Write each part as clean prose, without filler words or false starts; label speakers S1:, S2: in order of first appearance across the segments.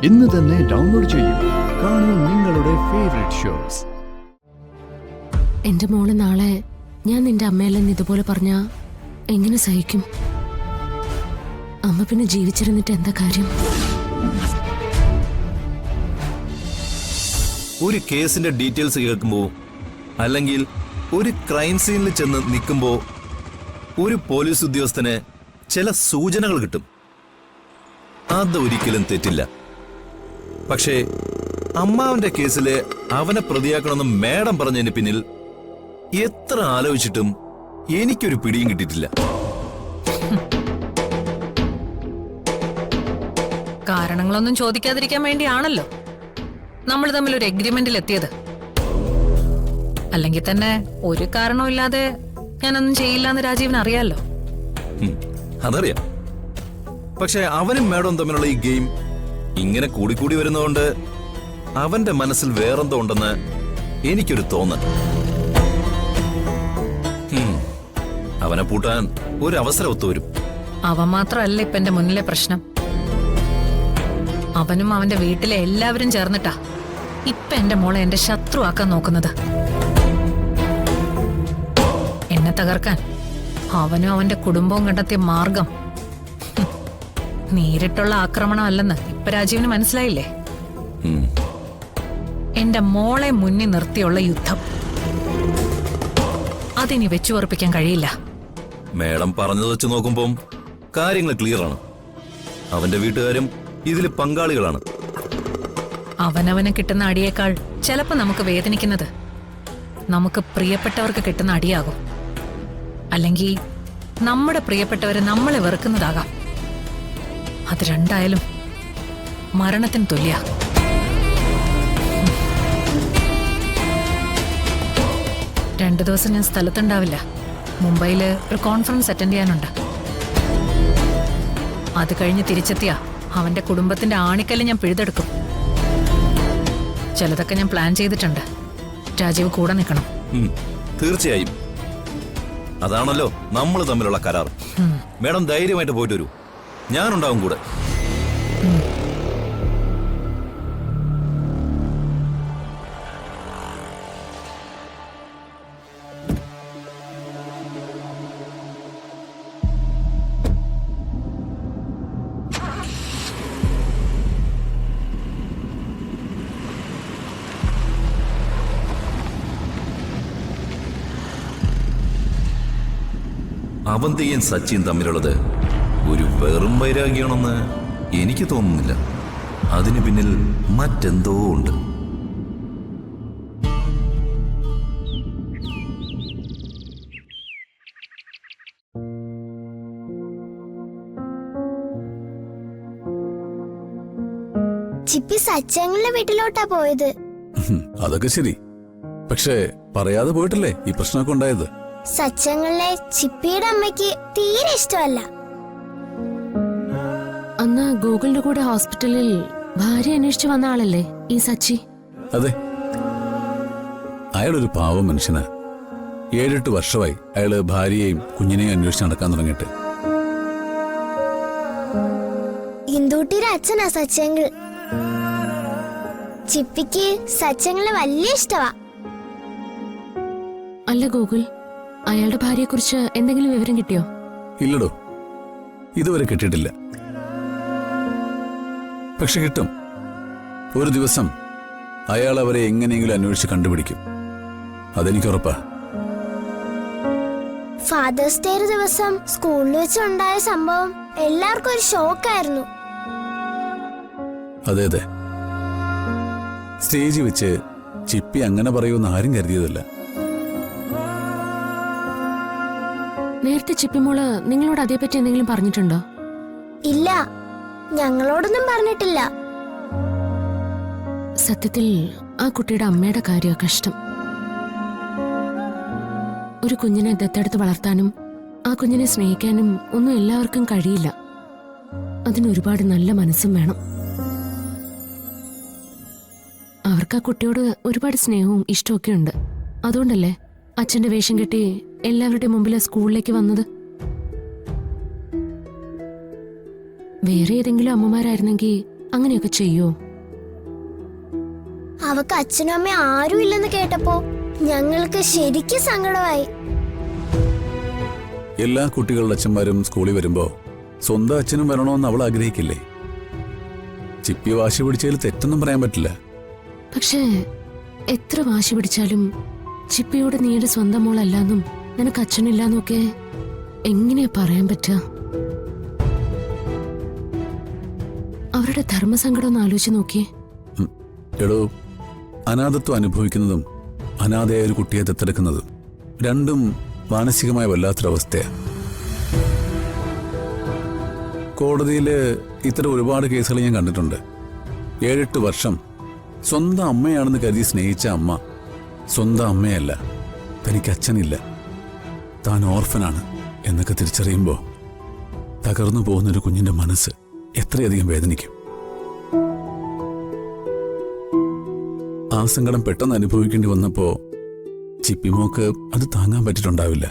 S1: ഇന്ന് തന്നെ ഡൗൺലോഡ് ചെയ്യൂ. കാണൂ നിങ്ങളുടെ ഫേവറേറ്റ് ഷോസ്.
S2: എന്റെ മോള് നാളെ ഞാൻ നിന്റെ അമ്മയല്ലെന്ന് ഇതുപോലെ പറഞ്ഞ എങ്ങനെ സഹിക്കും? അമ്മ പിന്നെ ജീവിച്ചിരുന്നിട്ട് എന്താ കാര്യം?
S3: ഒരു കേസിന്റെ ഡീറ്റെയിൽസ് കേൾക്കുമ്പോ അല്ലെങ്കിൽ ഒരു ക്രൈം സീനിൽ ചെന്ന് നിൽക്കുമ്പോ ഒരു പോലീസ് ഉദ്യോഗസ്ഥന് ചില സൂചനകൾ കിട്ടും. അതൊരിക്കലും തെറ്റില്ല. പക്ഷേ അമ്മാവന്റെ കേസില് അവനെ പ്രതിയാക്കണമെന്ന് മേഡം പറഞ്ഞതിന് പിന്നിൽ എത്ര ആലോചിച്ചിട്ടും എനിക്കൊരു പിടിയും കിട്ടിയിട്ടില്ല.
S4: കാരണങ്ങളൊന്നും ചോദിക്കാതിരിക്കാൻ വേണ്ടിയാണല്ലോ നമ്മൾ തമ്മിൽ ഒരു എഗ്രിമെന്റിൽ എത്തിയത്. അല്ലെങ്കിൽ തന്നെ ഒരു കാരണവുമില്ലാതെ ഞാനൊന്നും ചെയ്യില്ല എന്ന് രാജീവിന് അറിയാലോ.
S3: അതറിയാം. പക്ഷെ അവനും മേഡവും തമ്മിലുള്ള ഈ ഗെയിം ഇങ്ങനെ കൂടിക്കൂടി വരുന്നതുകൊണ്ട് അവന്റെ മനസ്സിൽ വേറെന്തോ ഉണ്ടെന്ന് എനിക്കൊരു തോന്നൽ. അവനെ പൂട്ടാൻ ഒരു അവസരം ഒത്തുവരും.
S4: അവൻ മാത്രമല്ല ഇപ്പൊ എന്റെ മുന്നിലെ പ്രശ്നം. അവനും അവന്റെ വീട്ടിലെ എല്ലാവരും ചേർന്നിട്ടാ ഇപ്പൊ എന്റെ മോളെ എന്റെ ശത്രുവാക്കാൻ നോക്കുന്നത്. എന്നെ തകർക്കാൻ അവനും അവന്റെ കുടുംബവും കണ്ടെത്തിയ മാർഗം നേരിട്ടുള്ള ആക്രമണമല്ലെന്ന് ഇപ്പൊ രാജീവിന് മനസ്സിലായില്ലേ? എന്റെ മോളെ മുന്നിൽ നിർത്തിയുള്ള യുദ്ധം. അതിനി വെച്ചു ഉറപ്പിക്കാൻ കഴിയില്ല.
S3: മേഡം പറഞ്ഞത് വെച്ച് നോക്കുമ്പോൾ കാര്യങ്ങൾ ക്ലിയർ ആണ്. അവന്റെ വീട്ടുകാരും ഇതിൽ പങ്കാളികളാണ്.
S4: അവനവന് കിട്ടുന്ന അടിയേക്കാൾ ചിലപ്പോ നമുക്ക് വേദനിക്കുന്നത് നമുക്ക് പ്രിയപ്പെട്ടവർക്ക് കിട്ടുന്ന അടിയാകും. അല്ലെങ്കിൽ നമ്മുടെ പ്രിയപ്പെട്ടവരെ നമ്മളെ വെറുക്കുന്നതാകാം. അത് രണ്ടായാലും മരണത്തിന് തുല്യ. രണ്ടു ദിവസം ഞാൻ സ്ഥലത്തുണ്ടാവില്ല. മുംബൈയില് ഒരു കോൺഫറൻസ് അറ്റൻഡ് ചെയ്യാനുണ്ട്. അത് കഴിഞ്ഞ് തിരിച്ചെത്തിയ അവന്റെ കുടുംബത്തിന്റെ ആണിക്കല്ല് ഞാൻ പിഴുതെടുക്കും. ചിലതൊക്കെ ഞാൻ പ്ലാൻ ചെയ്തിട്ടുണ്ട്. രാജീവ് കൂടെ നിൽക്കണം.
S3: തീർച്ചയായും. അതാണല്ലോ നമ്മൾ തമ്മിലുള്ള കരാർ. മേഡം ധൈര്യമായിട്ട് പോയിട്ട് വരൂ. ഞാനുണ്ടാവും കൂടെ. അവന്തിയും സച്ചിയും തമ്മിലുള്ളത് ഒരു വെറും വൈരാഗ്യമാണെന്ന് എനിക്ക് തോന്നുന്നില്ല. അതിനു പിന്നിൽ മറ്റെന്തോ ഉണ്ട്.
S5: ചിപ്പി സച്ചങ്ങളുടെ വീട്ടിലോട്ടാ പോയത്.
S6: അതൊക്കെ ശരി. പക്ഷേ പറയാതെ പോയിട്ടല്ലേ ഈ പ്രശ്നമൊക്കെ ഉണ്ടായത്.
S5: സച്ചങ്ങളെ ചിപ്പിയുടെ അമ്മയ്ക്ക് തീരെ ഇഷ്ടമല്ല.
S2: അന്ന് ഗൂഗിളിന്റെ കൂടെ ഹോസ്പിറ്റലിൽ ഭാര്യ അന്വേഷിച്ചു വന്ന ആളല്ലേ ഈ സച്ചി?
S6: അതെ, അയാളൊരു പാവം മനുഷ്യനാ. 7-8 വർഷമായി അയാള് ഭാര്യയെയും കുഞ്ഞിനെയും അന്വേഷിച്ച് നടക്കാൻ തുടങ്ങിയിട്ട്.
S5: ഇന്ദൂട്ടിയുടെ അച്ഛനാ സച്ചങ്ങൾ. ചിപ്പിക്ക് സച്ചങ്ങളെ വലിയ ഇഷ്ടമാ.
S2: അല്ല ഗൂഗിൾ, അയാളുടെ ഭാര്യയെ കുറിച്ച് എന്തെങ്കിലും വിവരം കിട്ടിയോ?
S6: ഇല്ലടോ, ഇതുവരെ കിട്ടിയിട്ടില്ല. പക്ഷെ കിട്ടും. ഒരു ദിവസം അയാൾ അവരെ എങ്ങനെയെങ്കിലും അന്വേഷിച്ച് കണ്ടുപിടിക്കും. അതെനിക്കുറപ്പാ.
S5: ഫാദേഴ്സ് ഡേ ദിവസം സ്കൂളിൽ വെച്ചുണ്ടായ സംഭവം എല്ലാവർക്കും ഒരു ഷോക്കായിരുന്നു.
S6: അതെ അതെ, സ്റ്റേജിൽ വെച്ച് ചിപ്പി അങ്ങനെ പറയുമെന്ന് ആരും കരുതിയതല്ല.
S2: നേരത്തെ ചിപ്പിമോള് നിങ്ങളോട് അതേപറ്റി എന്തെങ്കിലും പറഞ്ഞിട്ടുണ്ടോ?
S5: ഇല്ല, ഞങ്ങളോടൊന്നും പറഞ്ഞിട്ടില്ല.
S2: സത്യത്തിൽ ആ കുട്ടിയുടെ അമ്മയുടെ കാര്യ കഷ്ടം. ഒരു കുഞ്ഞിനെ ദത്തെടുത്ത് വളർത്താനും ആ കുഞ്ഞിനെ സ്നേഹിക്കാനും ഒന്നും എല്ലാവർക്കും കഴിയില്ല. അതിനൊരുപാട് നല്ല മനസ്സും വേണം. അവർക്ക് ആ കുട്ടിയോട് ഒരുപാട് സ്നേഹവും ഇഷ്ടമൊക്കെ ഉണ്ട്. അതുകൊണ്ടല്ലേ അച്ഛന്റെ വേഷം കെട്ടി എല്ലാവരുടെ മുമ്പിൽ സ്കൂളിലേക്ക് വന്നത്. വേറെ ഏതെങ്കിലും അമ്മമാരായിരുന്നെങ്കിൽ അങ്ങനെയൊക്കെ ചെയ്യോ?
S5: അവക്ക് അച്ഛനും അമ്മയും ആരും ഇല്ലെന്ന് കേട്ടപ്പോ ഞങ്ങൾക്ക് ശരിക്കും സങ്കടമായി.
S6: എല്ലാ കുട്ടികളുടെ അച്ഛന്മാരും സ്കൂളിൽ വരുമ്പോ സ്വന്തം അച്ഛനും വരണമെന്ന് അവൾ ആഗ്രഹിക്കില്ലേ? ചിപ്പി വാശി പിടിച്ചതിൽ തെറ്റൊന്നും പറയാൻ പറ്റില്ല.
S2: പക്ഷേ എത്ര വാശി പിടിച്ചാലും ചിപ്പിയോട് നീയുടെ സ്വന്തം മോളല്ലാന്നും നിനക്ക് അച്ഛനില്ലാന്നും ഒക്കെ എങ്ങനെയാ പറയാൻ പറ്റുക? അവരുടെ ധർമ്മസങ്കടം ഒന്ന് ആലോചിച്ച് നോക്കിയേ.
S6: എടോ, അനാഥത്വം അനുഭവിക്കുന്നതും അനാഥയായ ഒരു കുട്ടിയെ ദത്തെടുക്കുന്നതും രണ്ടും മാനസികമായ വല്ലാത്തൊരവസ്ഥയാണ്. കോടതിയിൽ ഇത്തരം ഒരുപാട് കേസുകൾ ഞാൻ കണ്ടിട്ടുണ്ട്. 7-8 വർഷം സ്വന്തം അമ്മയാണെന്ന് കരുതി സ്നേഹിച്ച അമ്മ സ്വന്തം അമ്മയല്ല, തനിക്ക് അച്ഛനില്ല, താൻ ഓർഫനാണ് എന്നൊക്കെ തിരിച്ചറിയുമ്പോൾ തകർന്നു പോകുന്നൊരു കുഞ്ഞിന്റെ മനസ്സ് എത്രയധികം വേദനിക്കും. ആ സങ്കടം പെട്ടെന്ന് അനുഭവിക്കേണ്ടി വന്നപ്പോ ചിപ്പിമോക്ക് അത് താങ്ങാൻ പറ്റിയിട്ടുണ്ടാവില്ല.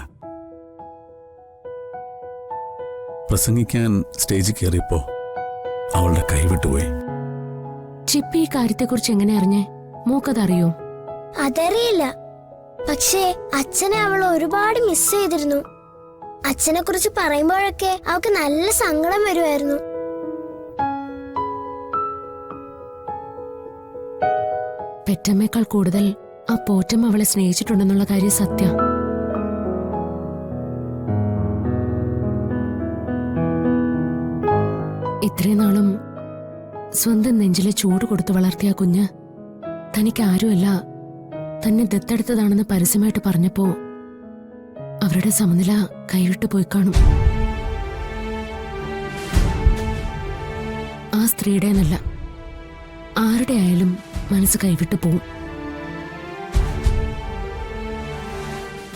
S6: പ്രസംഗിക്കാൻ സ്റ്റേജിൽ കയറിയപ്പോ അവളുടെ കൈവിട്ടുപോയി.
S2: ചിപ്പി ഈ കാര്യത്തെക്കുറിച്ച് എങ്ങനെ അറിഞ്ഞേ? മോക്കതറിയോ?
S5: അതറിയില്ല. പക്ഷേ അച്ഛനെ അവൾ ഒരുപാട് മിസ് ചെയ്തിരുന്നു. അച്ഛനെ കുറിച്ച് പറയുമ്പോഴൊക്കെ അവൾക്ക് നല്ല സങ്കടം വരുമായിരുന്നു.
S2: പെറ്റമ്മേക്കാൾ കൂടുതൽ ആ പോറ്റമ്മ അവളെ സ്നേഹിച്ചിട്ടുണ്ടെന്നുള്ള കാര്യം സത്യം. ഇത്രയും നാളും സ്വന്തം നെഞ്ചിലെ ചൂട് കൊടുത്തു വളർത്തിയ കുഞ്ഞ് തനിക്ക് ആരുമല്ല, തന്നെ ദത്തെടുത്തതാണെന്ന് പരസ്യമായിട്ട് പറഞ്ഞപ്പോ അവരുടെ സമനില കൈവിട്ടു പോയി കാണും. ആ സ്ത്രീയുടെ എന്നല്ല, ആരുടെ ആയാലും മനസ്സ് കൈവിട്ടു പോവും.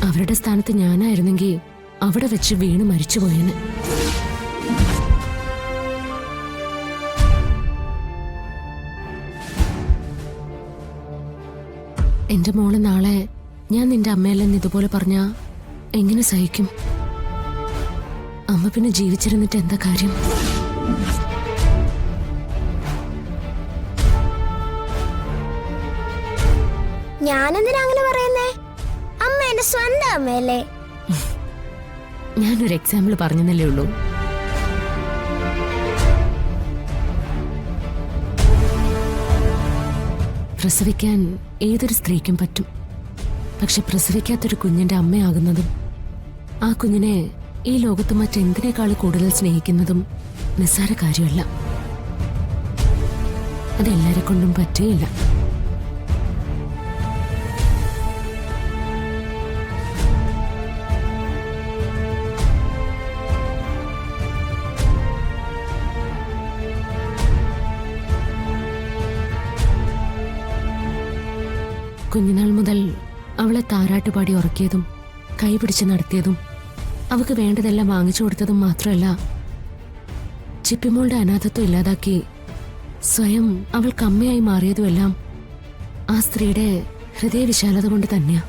S2: അവരുടെ സ്ഥാനത്ത് ഞാനായിരുന്നെങ്കിൽ അവിടെ വെച്ച് വീണ് മരിച്ചുപോയേന്. എന്റെ മോള് നാളെ ഞാൻ നിന്റെ അമ്മയല്ലെന്ന് ഇതുപോലെ പറഞ്ഞാ എങ്ങനെ സഹിക്കും? അമ്മ പിന്നെ ജീവിച്ചിരുന്നിട്ട് എന്താ കാര്യം?
S5: ഞാനെന്തിനാ അങ്ങനെ പറയുന്നേ? അമ്മ എന്റെ സ്വന്തം അമ്മയല്ലേ?
S2: ഞാനൊരു എക്സാമ്പിൾ പറഞ്ഞെന്നല്ലേ ഉള്ളൂ. പ്രസവിക്കാൻ ഏതൊരു സ്ത്രീക്കും പറ്റും. പക്ഷെ പ്രസവിക്കാത്തൊരു കുഞ്ഞിന്റെ അമ്മയാകുന്നതും ആ കുഞ്ഞിനെ ഈ ലോകത്ത് മറ്റെന്തിനേക്കാൾ കൂടുതൽ സ്നേഹിക്കുന്നതും നിസ്സാര കാര്യമല്ല. അതെല്ലാരെ കൊണ്ടും പറ്റുകയില്ല. കുഞ്ഞുനാൾ മുതൽ അവളെ താരാട്ടുപാടി ഉറക്കിയതും കൈപിടിച്ച് നടത്തിയതും അവൾക്ക് വേണ്ടതെല്ലാം വാങ്ങിച്ചു കൊടുത്തതും മാത്രമല്ല, ചിപ്പിമോളുടെ അനാഥത്വം ഇല്ലാതാക്കി സ്വയം അവൾക്ക് അമ്മയായി മാറിയതുമെല്ലാം ആ സ്ത്രീയുടെ ഹൃദയവിശാലത കൊണ്ട് തന്നെയാ.